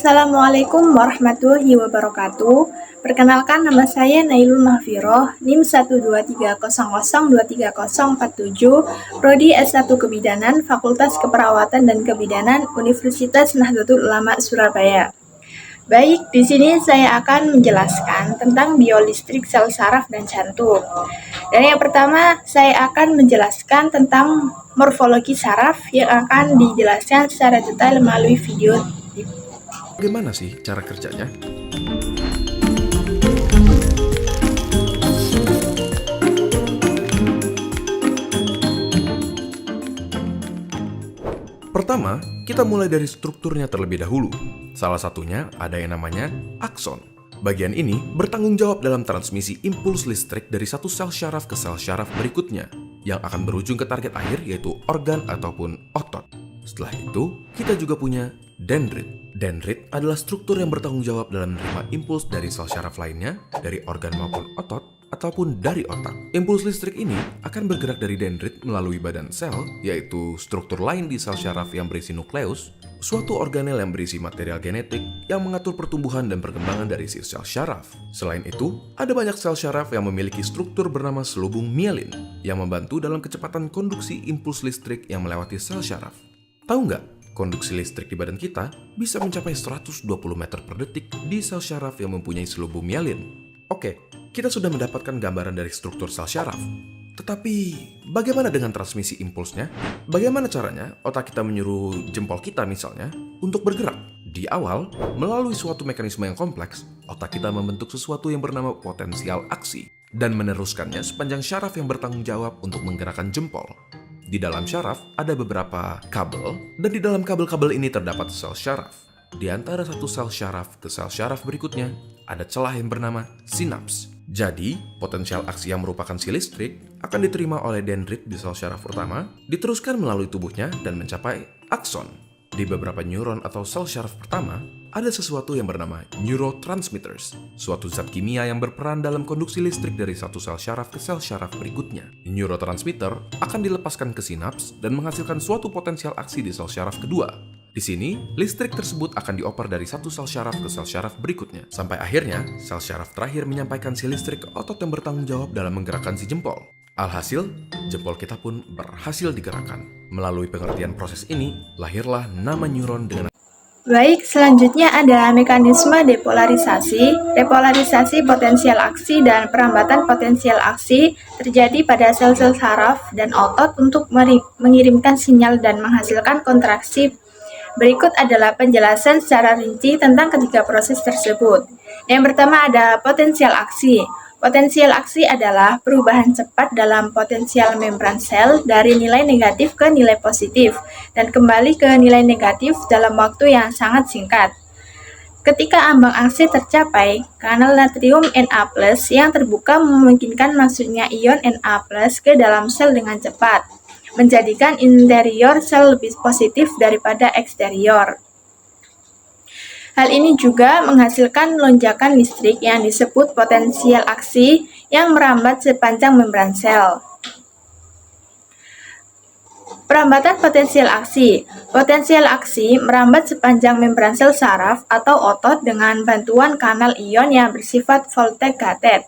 Assalamualaikum warahmatullahi wabarakatuh. Perkenalkan, nama saya Nailul Mahfiroh, NIM 12300230047, Prodi S1 Kebidanan, Fakultas Keperawatan dan Kebidanan, Universitas Nahdlatul Ulama Surabaya. Baik, di sini saya akan menjelaskan tentang biolistrik sel saraf dan jantung. Dan yang pertama, saya akan menjelaskan tentang morfologi saraf yang akan dijelaskan secara detail melalui video. Bagaimana sih cara kerjanya? Pertama, kita mulai dari strukturnya terlebih dahulu. Salah satunya ada yang namanya akson. Bagian ini bertanggung jawab dalam transmisi impuls listrik dari satu sel syaraf ke sel syaraf berikutnya, yang akan berujung ke target akhir yaitu organ ataupun otot. Setelah itu, kita juga punya dendrit. Dendrit adalah struktur yang bertanggung jawab dalam menerima impuls dari sel syaraf lainnya, dari organ maupun otot, ataupun dari otak. Impuls listrik ini akan bergerak dari dendrit melalui badan sel, yaitu struktur lain di sel syaraf yang berisi nukleus, suatu organel yang berisi material genetik yang mengatur pertumbuhan dan perkembangan dari si sel syaraf. Selain itu, ada banyak sel syaraf yang memiliki struktur bernama selubung mielin yang membantu dalam kecepatan konduksi impuls listrik yang melewati sel syaraf. Tahu nggak? Konduksi listrik di badan kita bisa mencapai 120 meter per detik di sel syaraf yang mempunyai selubung mielin. Oke, kita sudah mendapatkan gambaran dari struktur sel syaraf. Tetapi, bagaimana dengan transmisi impulsnya? Bagaimana caranya otak kita menyuruh jempol kita misalnya untuk bergerak? Di awal, melalui suatu mekanisme yang kompleks, otak kita membentuk sesuatu yang bernama potensial aksi dan meneruskannya sepanjang syaraf yang bertanggung jawab untuk menggerakkan jempol. Di dalam syaraf ada beberapa kabel, dan di dalam kabel-kabel ini terdapat sel syaraf. Di antara satu sel syaraf ke sel syaraf berikutnya, ada celah yang bernama sinaps. Jadi, potensial aksi yang merupakan si listrik akan diterima oleh dendrit di sel syaraf pertama, diteruskan melalui tubuhnya dan mencapai akson. Di beberapa neuron atau sel syaraf pertama, ada sesuatu yang bernama neurotransmitters, suatu zat kimia yang berperan dalam konduksi listrik dari satu sel syaraf ke sel syaraf berikutnya. Neurotransmitter akan dilepaskan ke sinaps dan menghasilkan suatu potensial aksi di sel syaraf kedua. Di sini, listrik tersebut akan dioper dari satu sel syaraf ke sel syaraf berikutnya. Sampai akhirnya, sel syaraf terakhir menyampaikan si listrik ke otot yang bertanggung jawab dalam menggerakkan si jempol. Alhasil, jempol kita pun berhasil digerakkan. Melalui pengertian proses ini, lahirlah nama neuron dengan... Baik, selanjutnya ada mekanisme depolarisasi. Depolarisasi potensial aksi dan perambatan potensial aksi terjadi pada sel-sel saraf dan otot untuk mengirimkan sinyal dan menghasilkan kontraksi. Berikut adalah penjelasan secara rinci tentang ketiga proses tersebut. Yang pertama ada potensial aksi. Potensial aksi adalah perubahan cepat dalam potensial membran sel dari nilai negatif ke nilai positif dan kembali ke nilai negatif dalam waktu yang sangat singkat. Ketika ambang aksi tercapai, kanal natrium Na+ yang terbuka memungkinkan masuknya ion Na+ ke dalam sel dengan cepat, menjadikan interior sel lebih positif daripada eksterior. Hal ini juga menghasilkan lonjakan listrik yang disebut potensial aksi yang merambat sepanjang membran sel. Perambatan potensial aksi. Potensial aksi merambat sepanjang membran sel saraf atau otot dengan bantuan kanal ion yang bersifat voltage-gated,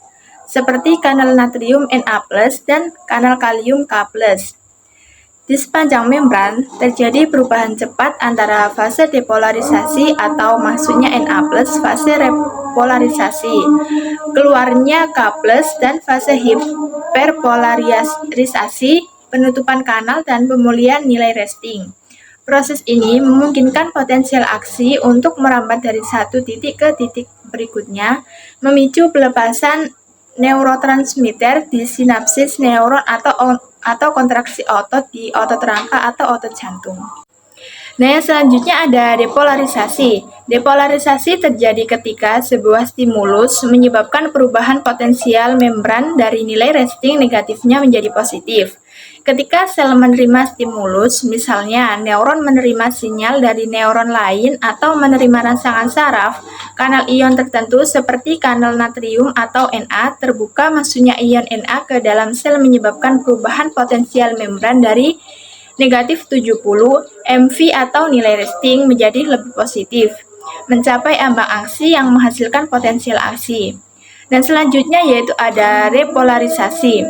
seperti kanal natrium Na+ dan kanal kalium K+. Di sepanjang membran, terjadi perubahan cepat antara fase depolarisasi atau masuknya Na+, fase repolarisasi, keluarnya K+, dan fase hiperpolarisasi, penutupan kanal, dan pemulihan nilai resting. Proses ini memungkinkan potensial aksi untuk merambat dari satu titik ke titik berikutnya, memicu pelepasan neurotransmitter di sinapsis neuron atau kontraksi otot di otot rangka atau otot jantung. Nah, yang selanjutnya ada depolarisasi. Depolarisasi terjadi ketika sebuah stimulus menyebabkan perubahan potensial membran dari nilai resting negatifnya menjadi positif. Ketika sel menerima stimulus, misalnya neuron menerima sinyal dari neuron lain atau menerima rangsangan saraf, kanal ion tertentu seperti kanal natrium atau Na terbuka masuknya ion Na ke dalam sel menyebabkan perubahan potensial membran dari negatif 70 MV atau nilai resting menjadi lebih positif. mencapai ambang aksi yang menghasilkan potensial aksi. Dan selanjutnya yaitu ada repolarisasi.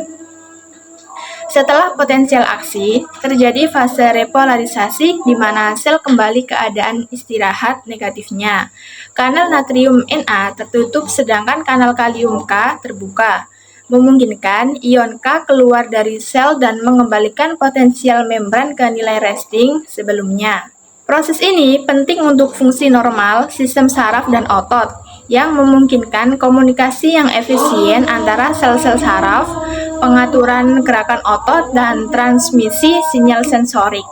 Setelah potensial aksi, terjadi fase repolarisasi di mana sel kembali keadaan istirahat negatifnya. Kanal natrium Na tertutup sedangkan kanal kalium K terbuka, memungkinkan ion K keluar dari sel dan mengembalikan potensial membran ke nilai resting sebelumnya. Proses ini penting untuk fungsi normal sistem saraf dan otot yang memungkinkan komunikasi yang efisien antara sel-sel saraf, pengaturan gerakan otot, dan transmisi sinyal sensorik.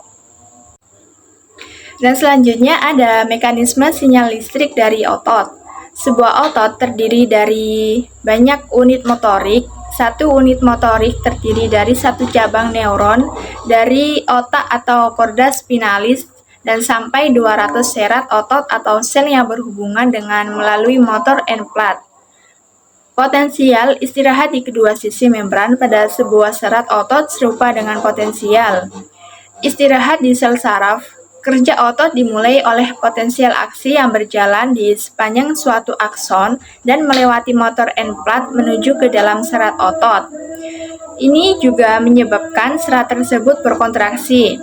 Dan selanjutnya ada mekanisme sinyal listrik dari otot. Sebuah otot terdiri dari banyak unit motorik. Satu unit motorik terdiri dari satu cabang neuron dari otak atau korda spinalis dan sampai 200 serat otot atau sel yang berhubungan dengan melalui motor end plate. Potensial istirahat di kedua sisi membran pada sebuah serat otot serupa dengan potensial istirahat di sel saraf. Kerja otot dimulai oleh potensial aksi yang berjalan di sepanjang suatu akson dan melewati motor end plate menuju ke dalam serat otot. Ini juga menyebabkan serat tersebut berkontraksi.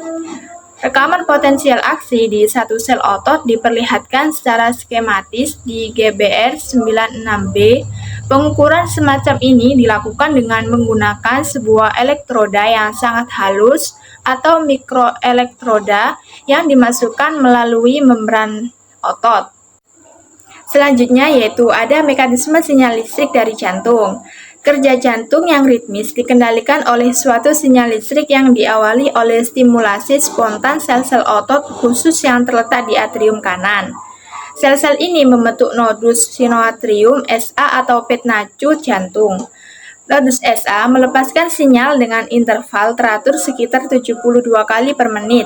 Rekaman potensial aksi di satu sel otot diperlihatkan secara skematis di GBR 96B. Pengukuran semacam ini dilakukan dengan menggunakan sebuah elektroda yang sangat halus atau mikroelektroda yang dimasukkan melalui membran otot. Selanjutnya yaitu ada mekanisme sinyal listrik dari jantung. Kerja jantung yang ritmis dikendalikan oleh suatu sinyal listrik yang diawali oleh stimulasi spontan sel-sel otot khusus yang terletak di atrium kanan. Sel-sel ini membentuk nodus sinoatrium SA atau petnacu jantung. Nodus SA melepaskan sinyal dengan interval teratur sekitar 72 kali per menit.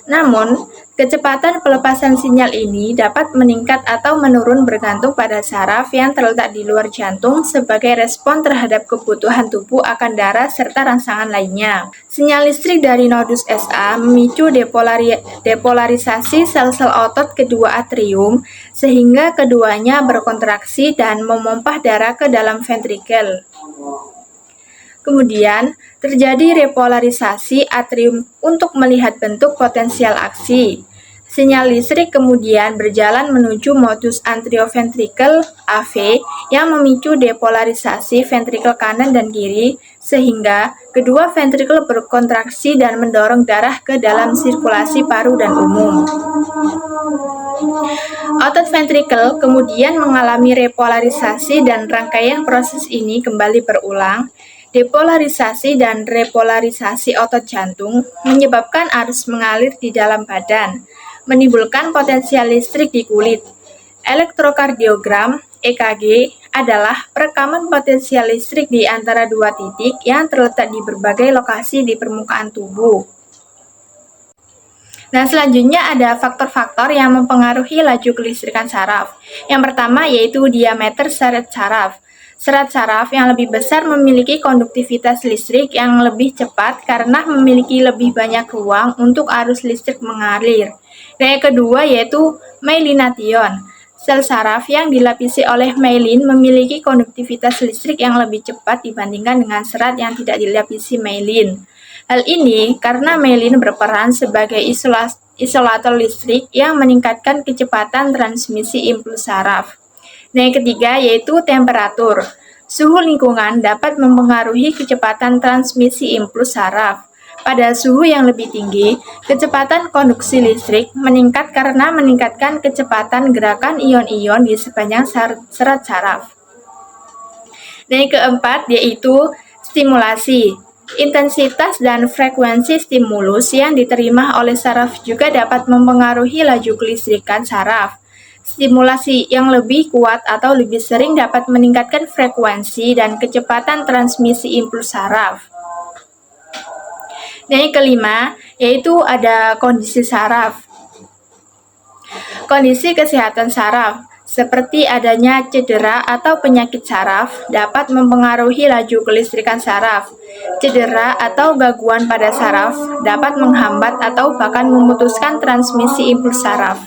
Namun, kecepatan pelepasan sinyal ini dapat meningkat atau menurun bergantung pada saraf yang terletak di luar jantung sebagai respon terhadap kebutuhan tubuh akan darah serta rangsangan lainnya. Sinyal listrik dari nodus SA memicu depolarisasi sel-sel otot kedua atrium sehingga keduanya berkontraksi dan memompah darah ke dalam ventrikel. Kemudian, terjadi repolarisasi atrium untuk melihat bentuk potensial aksi. Sinyal listrik kemudian berjalan menuju modus anterioventrikel AV yang memicu depolarisasi ventrikel kanan dan kiri sehingga kedua ventrikel berkontraksi dan mendorong darah ke dalam sirkulasi paru dan umum. Otot ventrikel kemudian mengalami repolarisasi dan rangkaian proses ini kembali berulang. Depolarisasi dan repolarisasi otot jantung menyebabkan arus mengalir di dalam badan, menimbulkan potensial listrik di kulit. Elektrokardiogram (EKG) adalah perekaman potensial listrik di antara dua titik yang terletak di berbagai lokasi di permukaan tubuh. Nah, selanjutnya ada faktor-faktor yang mempengaruhi laju kelistrikan saraf. Yang pertama yaitu diameter serat saraf. Serat saraf yang lebih besar memiliki konduktivitas listrik yang lebih cepat karena memiliki lebih banyak ruang untuk arus listrik mengalir. Dan yang kedua yaitu myelination. Sel saraf yang dilapisi oleh myelin memiliki konduktivitas listrik yang lebih cepat dibandingkan dengan serat yang tidak dilapisi myelin. Hal ini karena myelin berperan sebagai isolator listrik yang meningkatkan kecepatan transmisi impuls saraf. Dan yang ketiga yaitu temperatur. Suhu lingkungan dapat mempengaruhi kecepatan transmisi impuls saraf. Pada suhu yang lebih tinggi, kecepatan konduksi listrik meningkat karena meningkatkan kecepatan gerakan ion-ion di sepanjang serat saraf. Dan yang keempat yaitu stimulasi. Intensitas dan frekuensi stimulus yang diterima oleh saraf juga dapat mempengaruhi laju kelistrikan saraf. Stimulasi yang lebih kuat atau lebih sering dapat meningkatkan frekuensi dan kecepatan transmisi impuls saraf. Dan yang kelima, yaitu ada kondisi saraf. Kondisi kesehatan saraf, seperti adanya cedera atau penyakit saraf, dapat mempengaruhi laju kelistrikan saraf. Cedera atau gangguan pada saraf dapat menghambat atau bahkan memutuskan transmisi impuls saraf.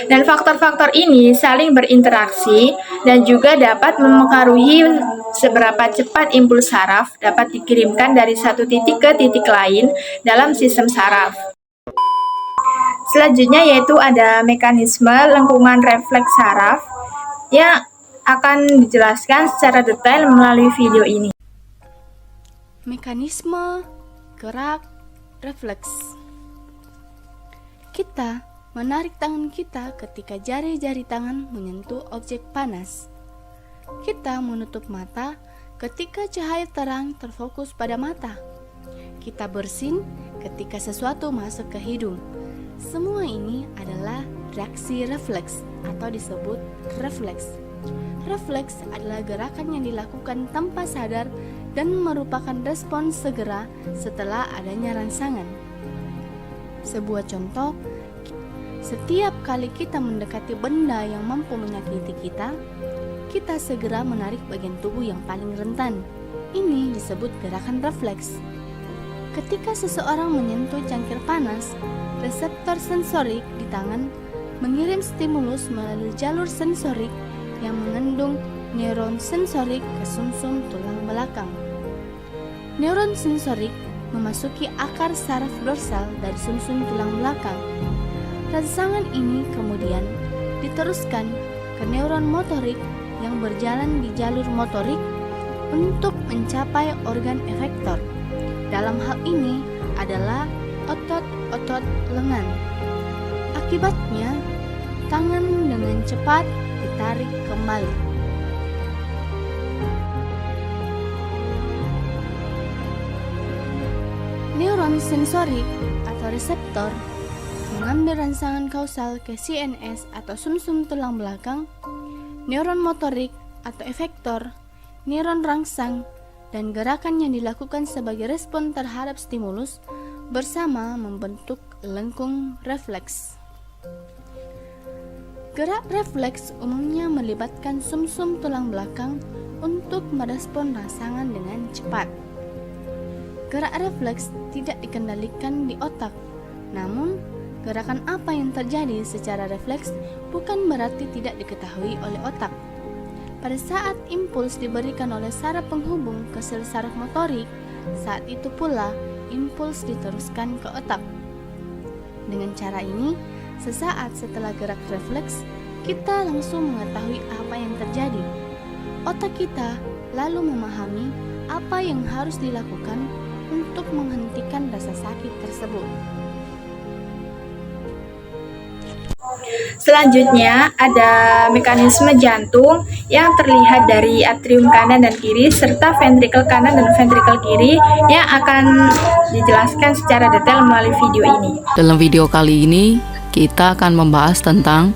Dan faktor-faktor ini saling berinteraksi dan juga dapat mempengaruhi seberapa cepat impuls saraf dapat dikirimkan dari satu titik ke titik lain dalam sistem saraf. Selanjutnya yaitu ada mekanisme lengkungan refleks saraf yang akan dijelaskan secara detail melalui video ini. Mekanisme gerak refleks. Kita menarik tangan kita ketika jari-jari tangan menyentuh objek panas. Kita menutup mata ketika cahaya terang terfokus pada mata. Kita bersin ketika sesuatu masuk ke hidung. Semua ini adalah reaksi refleks atau disebut refleks. Refleks adalah gerakan yang dilakukan tanpa sadar dan merupakan respons segera setelah adanya rangsangan. Sebuah contoh, setiap kali kita mendekati benda yang mampu menyakiti kita, kita segera menarik bagian tubuh yang paling rentan. Ini disebut gerakan refleks. Ketika seseorang menyentuh cangkir panas, reseptor sensorik di tangan mengirim stimulus melalui jalur sensorik yang mengandung neuron sensorik ke sumsum tulang belakang. Neuron sensorik memasuki akar saraf dorsal dari sumsum tulang belakang. Rangsangan ini kemudian diteruskan ke neuron motorik yang berjalan di jalur motorik untuk mencapai organ efektor. Dalam hal ini adalah otot-otot lengan. Akibatnya, tangan dengan cepat ditarik kembali. Neuron sensorik atau reseptor mengambil rangsangan kausal ke CNS atau sumsum tulang belakang, neuron motorik atau efektor, neuron rangsang, dan gerakan yang dilakukan sebagai respon terhadap stimulus bersama membentuk lengkung refleks. Gerak refleks umumnya melibatkan sumsum tulang belakang untuk merespon rangsangan dengan cepat. Gerak refleks tidak dikendalikan di otak, namun gerakan apa yang terjadi secara refleks bukan berarti tidak diketahui oleh otak. Pada saat impuls diberikan oleh saraf penghubung ke sel saraf motorik, saat itu pula impuls diteruskan ke otak. Dengan cara ini, sesaat setelah gerak refleks, kita langsung mengetahui apa yang terjadi. Otak kita lalu memahami apa yang harus dilakukan untuk menghentikan rasa sakit tersebut. Selanjutnya ada mekanisme jantung yang terlihat dari atrium kanan dan kiri serta ventrikel kanan dan ventrikel kiri yang akan dijelaskan secara detail melalui video ini. Dalam video kali ini kita akan membahas tentang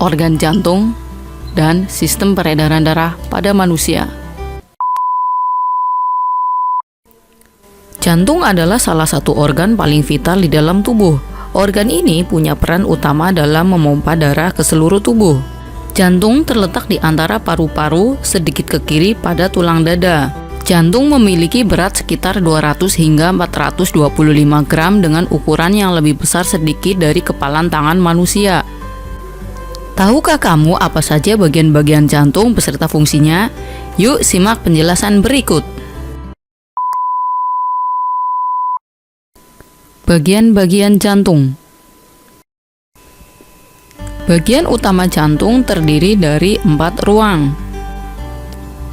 organ jantung dan sistem peredaran darah pada manusia. Jantung adalah salah satu organ paling vital di dalam tubuh. Organ ini punya peran utama dalam memompa darah ke seluruh tubuh. Jantung terletak di antara paru-paru sedikit ke kiri pada tulang dada. Jantung memiliki berat sekitar 200 hingga 425 gram dengan ukuran yang lebih besar sedikit dari kepalan tangan manusia. Tahukah kamu apa saja bagian-bagian jantung beserta fungsinya? Yuk simak penjelasan berikut. Bagian-bagian jantung. Bagian utama jantung terdiri dari 4 ruang.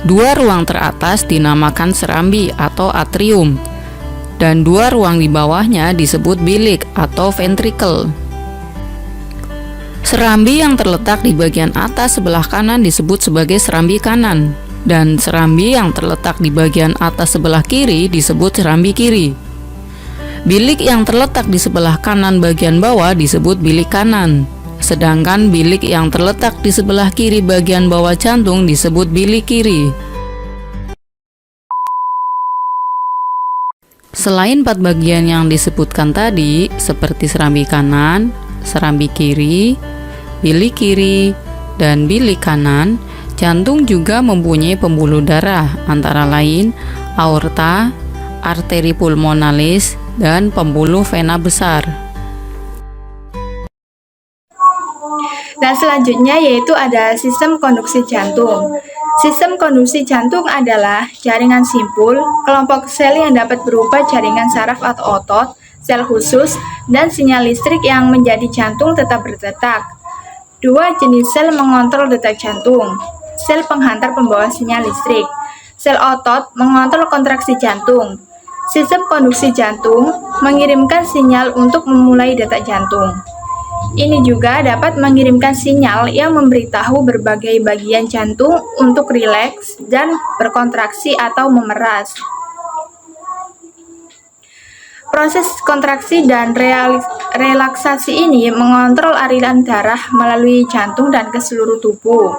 2 ruang teratas dinamakan serambi atau atrium, dan 2 ruang di bawahnya disebut bilik atau ventricle. Serambi yang terletak di bagian atas sebelah kanan disebut sebagai serambi kanan, dan serambi yang terletak di bagian atas sebelah kiri disebut serambi kiri. Bilik yang terletak di sebelah kanan bagian bawah disebut bilik kanan, sedangkan bilik yang terletak di sebelah kiri bagian bawah jantung disebut bilik kiri. Selain 4 bagian yang disebutkan tadi, seperti serambi kanan, serambi kiri, bilik kiri, dan bilik kanan, jantung juga mempunyai pembuluh darah, antara lain aorta, arteri pulmonalis, dan pembuluh vena besar. Dan selanjutnya yaitu ada sistem konduksi jantung. Sistem konduksi jantung adalah jaringan simpul, kelompok sel yang dapat berupa jaringan saraf atau otot, sel khusus, dan sinyal listrik yang menjadi jantung tetap berdetak. Dua jenis sel mengontrol detak jantung. Sel penghantar pembawa sinyal listrik. Sel otot mengontrol kontraksi jantung. Sistem konduksi jantung mengirimkan sinyal untuk memulai detak jantung. Ini juga dapat mengirimkan sinyal yang memberitahu berbagai bagian jantung untuk rileks dan berkontraksi atau memeras. Proses kontraksi dan relaksasi ini mengontrol aliran darah melalui jantung dan ke seluruh tubuh.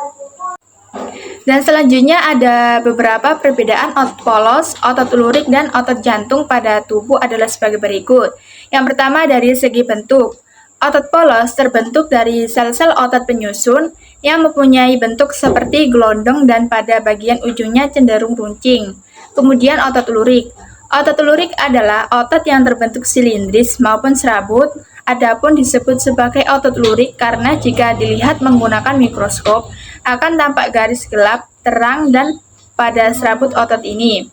Dan selanjutnya ada beberapa perbedaan otot polos, otot lurik, dan otot jantung pada tubuh adalah sebagai berikut. Yang pertama dari segi bentuk. Otot polos terbentuk dari sel-sel otot penyusun yang mempunyai bentuk seperti gelondong dan pada bagian ujungnya cenderung runcing. Kemudian otot lurik. Otot lurik adalah otot yang terbentuk silindris maupun serabut, adapun disebut sebagai otot lurik karena jika dilihat menggunakan mikroskop akan tampak garis gelap, terang, dan pada serabut otot ini.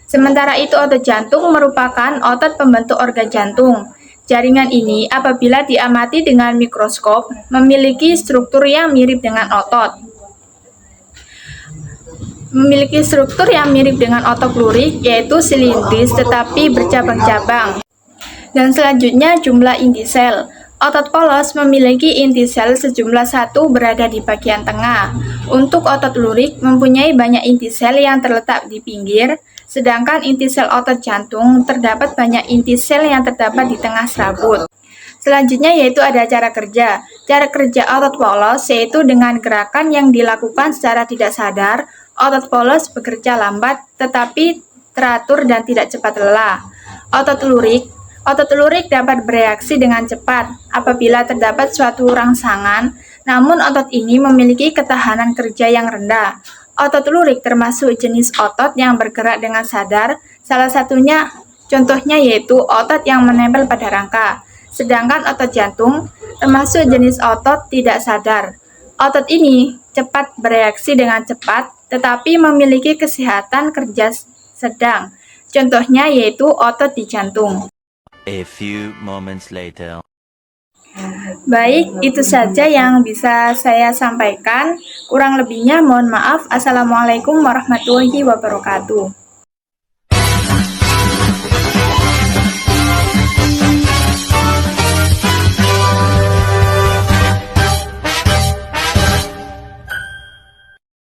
Sementara itu otot jantung merupakan otot pembentuk organ jantung. Jaringan ini apabila diamati dengan mikroskop memiliki struktur yang mirip dengan otot. Memiliki struktur yang mirip dengan otot lurik yaitu silindris tetapi bercabang-cabang. Dan selanjutnya jumlah inti sel. Otot polos memiliki inti sel sejumlah 1 berada di bagian tengah. Untuk otot lurik mempunyai banyak inti sel yang terletak di pinggir, sedangkan inti sel otot jantung terdapat banyak inti sel yang terdapat di tengah serabut. Selanjutnya yaitu ada cara kerja. Cara kerja otot polos yaitu dengan gerakan yang dilakukan secara tidak sadar, otot polos bekerja lambat tetapi teratur dan tidak cepat lelah. Otot lurik dapat bereaksi dengan cepat apabila terdapat suatu rangsangan, namun otot ini memiliki ketahanan kerja yang rendah. Otot lurik termasuk jenis otot yang bergerak dengan sadar, salah satunya contohnya yaitu otot yang menempel pada rangka. Sedangkan otot jantung termasuk jenis otot tidak sadar. Otot ini cepat bereaksi dengan cepat, tetapi memiliki kesehatan kerja sedang. Contohnya yaitu otot di jantung. A few moments later. Baik, itu saja yang bisa saya sampaikan. Kurang lebihnya mohon maaf. Assalamualaikum warahmatullahi wabarakatuh.